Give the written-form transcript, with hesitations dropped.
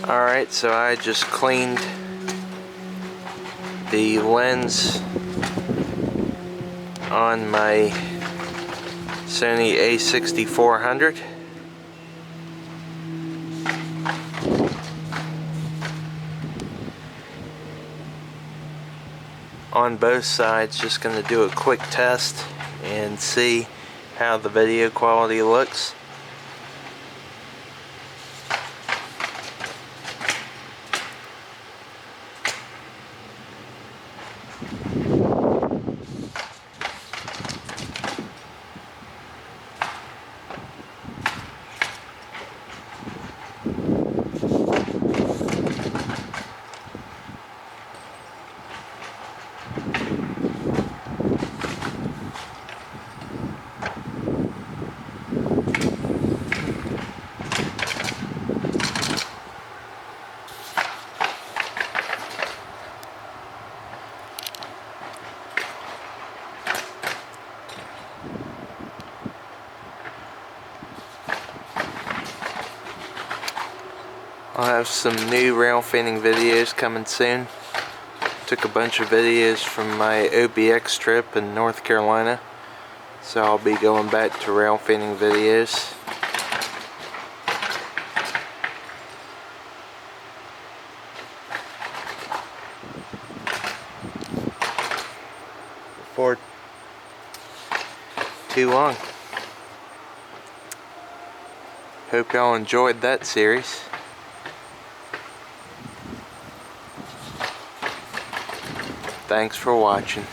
Alright, so I just cleaned the lens on my Sony a6400. On both sides, just going to do a quick test and see how the video quality looks. I'll have some new rail fanning videos coming soon. Took a bunch of videos from my OBX trip in North Carolina, so I'll be going back to rail fanning videos. Before too long. Hope y'all enjoyed that series. Thanks for watching.